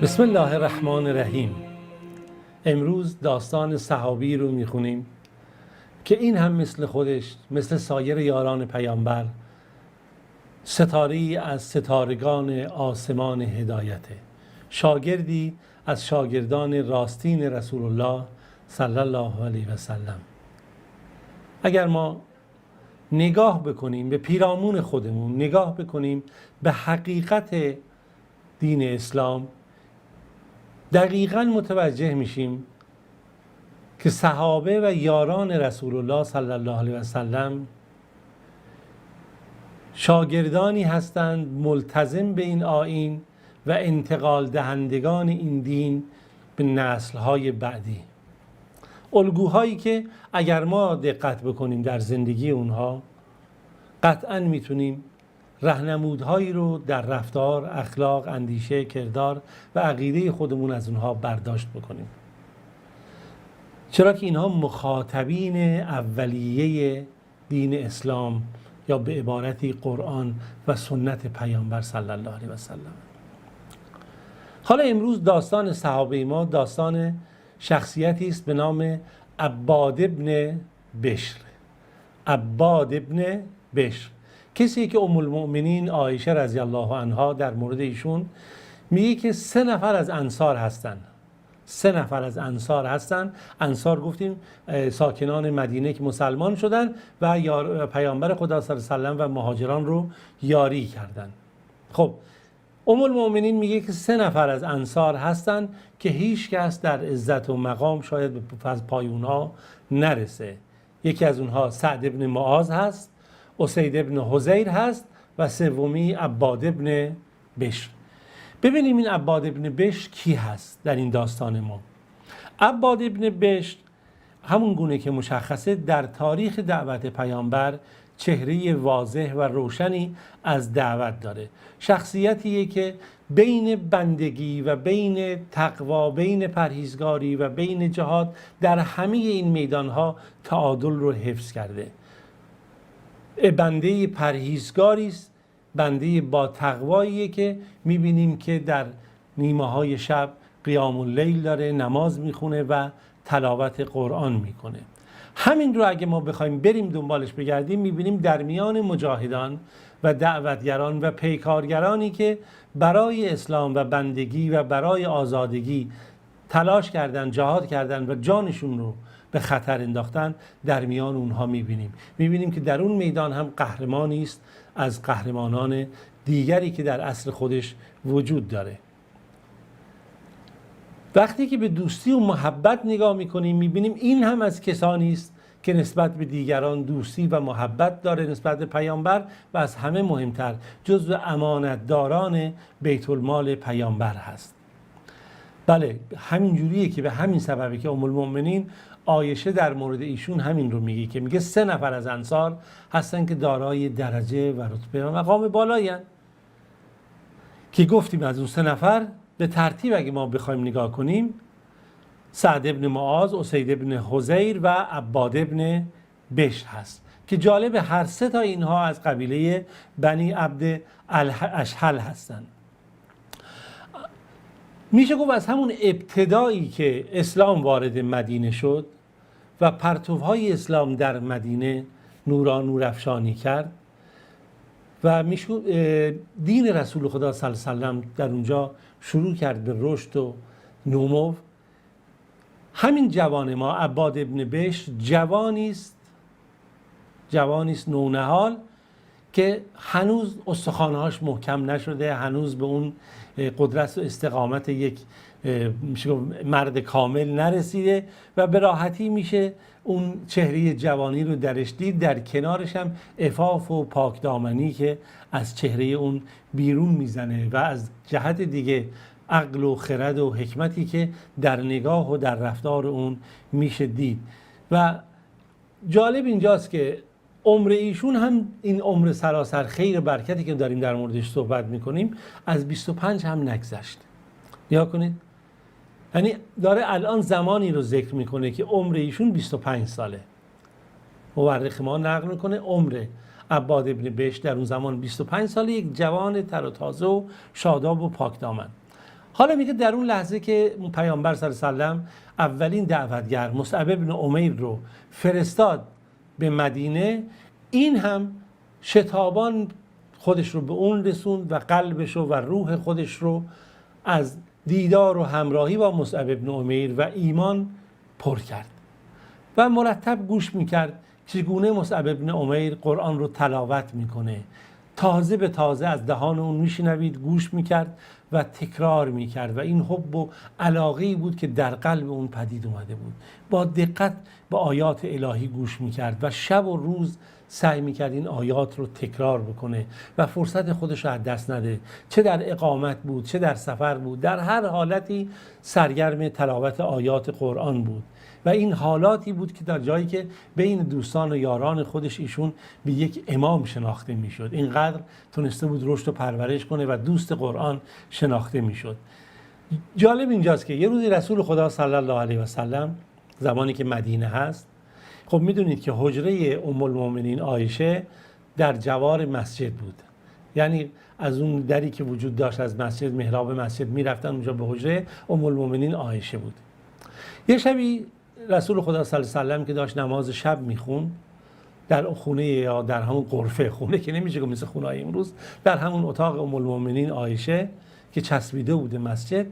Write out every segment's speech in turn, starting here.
بسم الله الرحمن الرحیم. امروز داستان صحابی رو میخونیم که این هم مثل خودش، مثل سایر یاران پیامبر، ستاره‌ای از ستارگان آسمان هدایته، شاگردی از شاگردان راستین رسول الله صلی الله علیه و سلم. اگر ما نگاه بکنیم به پیرامون خودمون، نگاه بکنیم به حقیقت دین اسلام، دقیقاً متوجه میشیم که صحابه و یاران رسول الله صلی الله علیه و سلم شاگردانی هستند ملتزم به این آیین و انتقال دهندگان این دین به نسل‌های بعدی. الگوهایی که اگر ما دقت بکنیم در زندگی اونها، قطعاً میتونیم راهنمودهایی رو در رفتار، اخلاق، اندیشه، کردار و عقیده خودمون از اونها برداشت بکنیم، چرا که اینها مخاطبین اولیه دین اسلام یا به عبارتی قرآن و سنت پیامبر صلی الله علیه و سلم. حالا امروز داستان صحابه ما داستان شخصیتی است به نام عباد ابن بشر. عباد ابن بشر، کسی که ام المؤمنین عایشه رضی الله عنها در مورد ایشون میگه که 3 نفر از انصار هستن. 3 نفر از انصار هستن. انصار گفتیم ساکنان مدینه که مسلمان شدن و پیامبر خدا صلی الله علیه و سلم و مهاجران رو یاری کردن. خب ام المؤمنین میگه که 3 نفر از انصار هستن که هیچ کس در عزت و مقام شاید به پای اونها نرسه. یکی از اونها سعد ابن معاذ هست، اسید ابن حضیر هست و سومی عباد ابن بشر. ببینیم این عباد ابن بشر کی هست در این داستان ما. عباد ابن بشر همون گونه که مشخصه در تاریخ دعوت پیامبر چهره واضح و روشنی از دعوت داره. شخصیتیه که بین بندگی و بین تقوا، بین پرهیزگاری و بین جهاد در همه این میدانها تعادل رو حفظ کرده. بنده پرهیزگاری است، بنده با تقواییه که میبینیم که در نیمه های شب قیام اللیل داره، نماز میخونه و تلاوت قرآن میکنه. همین رو اگه ما بخوایم بریم دنبالش بگردیم، میبینیم در میان مجاهدان و دعوتگران و پیکارگرانی که برای اسلام و بندگی و برای آزادگی تلاش کردن، جهاد کردن و جانشون رو به خطر انداختن، در میان اونها میبینیم که در اون میدان هم قهرمانی است از قهرمانان دیگری که در اصل خودش وجود داره. وقتی که به دوستی و محبت نگاه میکنیم، میبینیم این هم از کسانی است که نسبت به دیگران دوستی و محبت داره، نسبت به پیامبر، و از همه مهمتر جزو امانتداران بیت المال پیامبر هست. بله، همین جوریه که به همین سببه که ام المؤمنین عایشه در مورد ایشون همین رو میگه که میگه 3 نفر از انصار هستن که دارای درجه و رتبه و مقام بالایی هستن، که گفتیم از اون 3 نفر به ترتیب اگه ما بخوایم نگاه کنیم، سعد ابن معاذ، اسید ابن حضیر و عباد ابن بشر هست که جالب هر 3 تا اینها از قبیله بنی عبد اشهل هستند. میشه گفت از همون ابتدایی که اسلام وارد مدینه شد و پرتوهای اسلام در مدینه نورافشانی کرد و دین رسول خدا صلی الله علیه و سلم در اونجا شروع کرد به رشد و نمو، همین جوان ما عباد ابن بشر جوانی است نونهال که هنوز استخوان‌هاش محکم نشده، هنوز به اون قدرت و استقامت یک مرد کامل نرسیده و به راحتی میشه اون چهره جوانی رو درش دید. در کنارش هم عفاف و پاکدامنی که از چهره اون بیرون میزنه و از جهت دیگه عقل و خرد و حکمتی که در نگاه و در رفتار اون میشه دید. و جالب اینجاست که عمر ایشون هم این عمر سراسر خیر برکتی که داریم در موردش صحبت میکنیم از 25 هم نگذشت. نگاه کنید، یعنی داره الان زمانی رو ذکر میکنه که عمر ایشون 25 ساله. مورخ ما نقل میکنه عمر عباد ابن بشر در اون زمان 25 ساله، یک جوان تر و تازه و شاداب و پاکدامن. حالا میگه در اون لحظه که پیامبر صلی الله علیه و سلم اولین دعوتگر مصعب بن عمیر رو فرستاد به مدینه، این هم شتابان خودش رو به اون رسوند و قلبش و روح خودش رو از دیدار و همراهی با مصعب بن عمیر و ایمان پر کرد و مرتب گوش میکرد چگونه مصعب بن عمیر قرآن رو تلاوت میکنه. تازه به تازه از دهان اون میشنوید، گوش میکرد و تکرار میکرد و این حب و علاقه‌ای بود که در قلب اون پدید اومده بود. با دقت به آیات الهی گوش میکرد و شب و روز سعی میکرد این آیات رو تکرار بکنه و فرصت خودش رو از دست نده، چه در اقامت بود، چه در سفر بود، در هر حالتی سرگرم تلاوت آیات قرآن بود. و این حالاتی بود که در جایی که بین دوستان و یاران خودش ایشون به یک امام شناخته میشد، اینقدر تونسته بود رشد و پرورش کنه و دوست قرآن شناخته میشد. جالب اینجاست که یه روزی رسول خدا صلی الله علیه و سلم زمانی که مدینه هست، خب میدونید که حجره ام المؤمنین عایشه در جوار مسجد بود، یعنی از اون دری که وجود داشت از مسجد، محراب مسجد میرفتن اونجا به حجره ام المؤمنین عایشه بود. یه شبی رسول خدا صلی الله علیه و سلم که داشت نماز شب میخون در خونه یا در همون غرفه، خونه که نمیشه که مثل خونه های امروز، در همون اتاق ام المؤمنین عایشه که چسبیده بوده مسجد،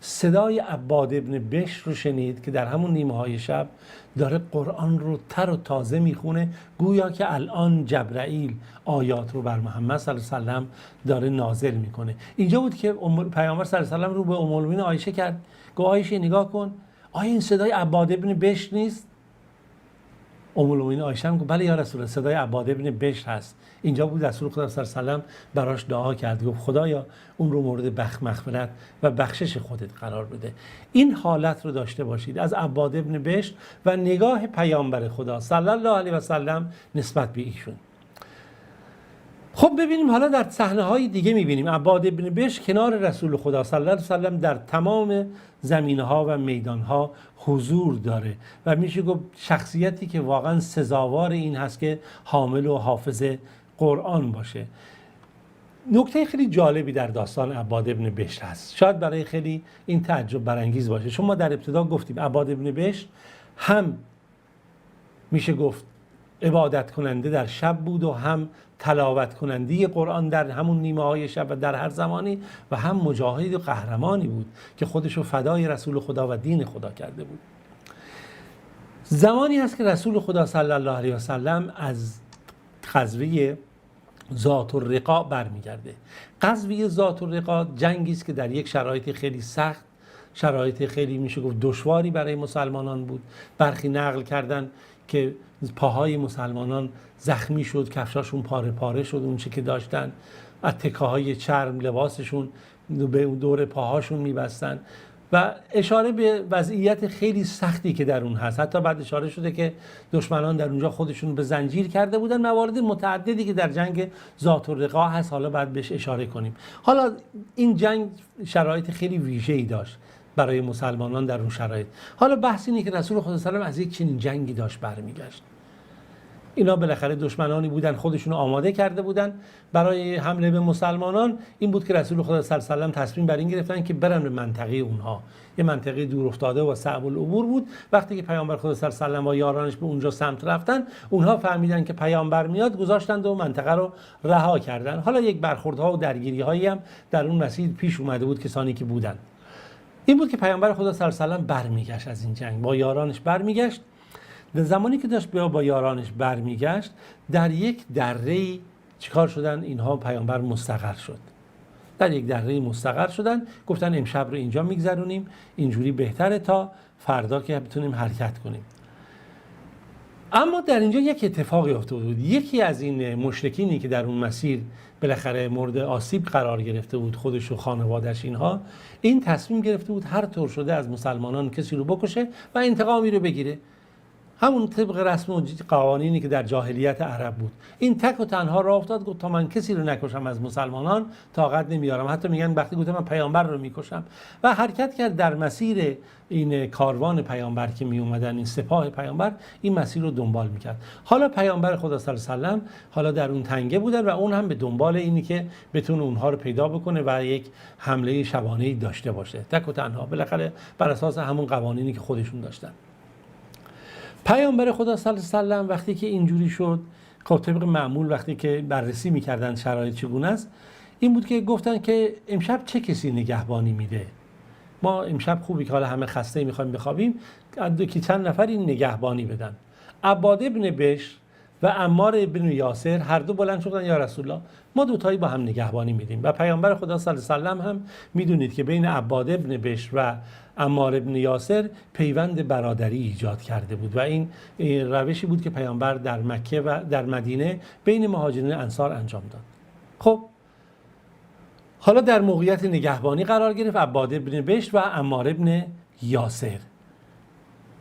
صدای عباد ابن بشر رو شنید که در همون نیمه های شب داره قرآن رو تر و تازه میخونه، گویا که الان جبرائیل آیات رو بر محمد صلی الله علیه و سلم داره نازل میکنه. اینجا بود که پیامبر صلی الله علیه و سلم رو به ام المؤمنین عایشه کرد، گفت عایشه نگاه کن، آیا این صدای عباد ابن بشر نیست؟ ام المؤمنین عایشه هم گفت بله یا رسول الله، صدای عباد ابن بشر هست. اینجا بود رسول خدا صلی الله علیه و سلم براش دعا کرد، گفت خدایا اون رو مورد مغفرت و بخشش خودت قرار بده. این حالت رو داشته باشید از عباد ابن بشر و نگاه پیامبر خدا صلی الله علیه و سلم نسبت به ایشون. خب ببینیم حالا در صحنه‌های دیگه می‌بینیم عباد ابن بشر کنار رسول خدا صلی الله علیه و سلم در تمام زمینه‌ها و میدان‌ها حضور داره و میشه گفت شخصیتی که واقعا سزاوار این هست که حامل و حافظ قرآن باشه. نکته خیلی جالبی در داستان عباد ابن بشر هست، شاید برای خیلی این تعجب برانگیز باشه، چون ما در ابتدا گفتیم عباد ابن بشر هم میشه گفت عبادت کننده در شب بود و هم تلاوت کننده قرآن در همون نیمه های شب و در هر زمانی، و هم مجاهد و قهرمانی بود که خودشو فدای رسول خدا و دین خدا کرده بود. زمانی هست که رسول خدا صلی الله علیه و سلم از غزوه ذات الرقاع برمیگرده. غزوه ذات الرقاع جنگی است که در یک شرایط خیلی سخت، شرایط خیلی میشه گفت دشواری برای مسلمانان بود. برخی نقل کردن که پاهای مسلمانان زخمی شد، کفشاشون پاره پاره شد، اون چه که داشتن از تکه‌های چرم لباسشون به دور پاهاشون میبستن و اشاره به وضعیت خیلی سختی که در اون هست. حتی بعد اشاره شده که دشمنان در اونجا خودشون به زنجیر کرده بودن. موارد متعددی که در جنگ ذات الرقاع هست، حالا بعد بهش اشاره کنیم. حالا این جنگ شرایط خیلی ویژه‌ای داشت برای مسلمانان در اون شرایط. حالا بحث اینه که رسول خدا صلی الله علیه و سلم از یک چنین جنگی داشت برمیگشت. اینا بالاخره دشمنانی بودن، خودشون رو آماده کرده بودن برای حمله به مسلمانان. این بود که رسول خدا صلی الله علیه و سلم تصمیم بر این گرفتن که برن به منطقه اونها، یه منطقه دور افتاده و صعب العبور بود. وقتی که پیامبر خدا صلی الله علیه و سلم و یارانش به اونجا سمت رفتن، اونها فهمیدن که پیامبر میاد، گذاشتند و منطقه رو رها کردن. حالا یک برخوردها و درگیری‌هایی هم در اون مسیر پیش اومده بود کسانی که بودن. این بود که پیامبر خدا صلی الله علیه و سلم برمیگشت از این جنگ، با یارانش برمیگشت. در زمانی که داشت با یارانش برمیگشت، در یک دره‌ای چیکار شدن اینها؟ پیامبر مستقر شد. در یک دره‌ای مستقر شدن، گفتن امشب رو اینجا میگذرونیم، اینجوری بهتره تا فردا که بتونیم حرکت کنیم. اما در اینجا یک اتفاقی افتاده بود. یکی از این مشرکینی که در اون مسیر بالاخره مورد آسیب قرار گرفته بود، خودش و خانواده‌اش، اینها، این تصمیم گرفته بود هر طور شده از مسلمانان کسی رو بکشه و انتقامی رو بگیره. همون طبق رسم و قوانینی که در جاهلیت عرب بود. این تک و تنها راه افتاد، گفت تا من کسی رو نکشم از مسلمانان طاقت نمیارم. حتی میگن وقتی گفت من پیامبر رو میکشم، و حرکت کرد در مسیر این کاروان پیامبر که می اومدن، این سپاه پیامبر این مسیر رو دنبال میکرد. حالا پیامبر خدا صلی الله علیه و سلم حالا در اون تنگه بودن و اون هم به دنبال اینی که بتونه اونها رو پیدا بکنه و یک حمله شبانه‌ای داشته باشه، تک و تنها، بالاخره بر اساس همون قوانینی که خودشون داشتن. پیامبر خدا صلی الله علیه و سلم وقتی که اینجوری شد، خب طبق معمول وقتی که بررسی میکردن شرایط چگونه است، این بود که گفتن که امشب چه کسی نگهبانی میده؟ ما امشب خوبی که حالا همه خسته میخوایم بخوابیم، که چند نفر این نگهبانی بدن. عباد ابن بشر و عمار ابن یاسر هر دو بلند شدن، یا رسول الله ما دوتایی با هم نگهبانی میدیم. و پیامبر خدا صلی الله علیه و سلم هم میدونید که بین عباد ابن بشر و عمار ابن یاسر پیوند برادری ایجاد کرده بود و این روشی بود که پیامبر در مکه و در مدینه بین مهاجرین انصار انجام داد. خب حالا در موقعیت نگهبانی قرار گرفت عباد ابن بشر و عمار ابن یاسر.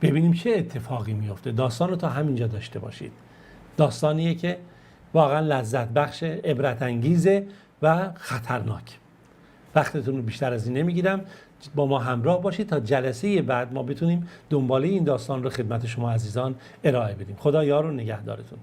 ببینیم چه اتفاقی میفته. داستان رو تا همینجا داشته باشید. داستانیه که واقعا لذت بخش، عبرت انگیزه و خطرناک. وقتتون رو بیشتر از این نمیگیرم، با ما همراه باشید تا جلسه بعد ما بتونیم دنباله این داستان رو خدمت شما عزیزان ارائه بدیم. خدا یار و نگهدارتون.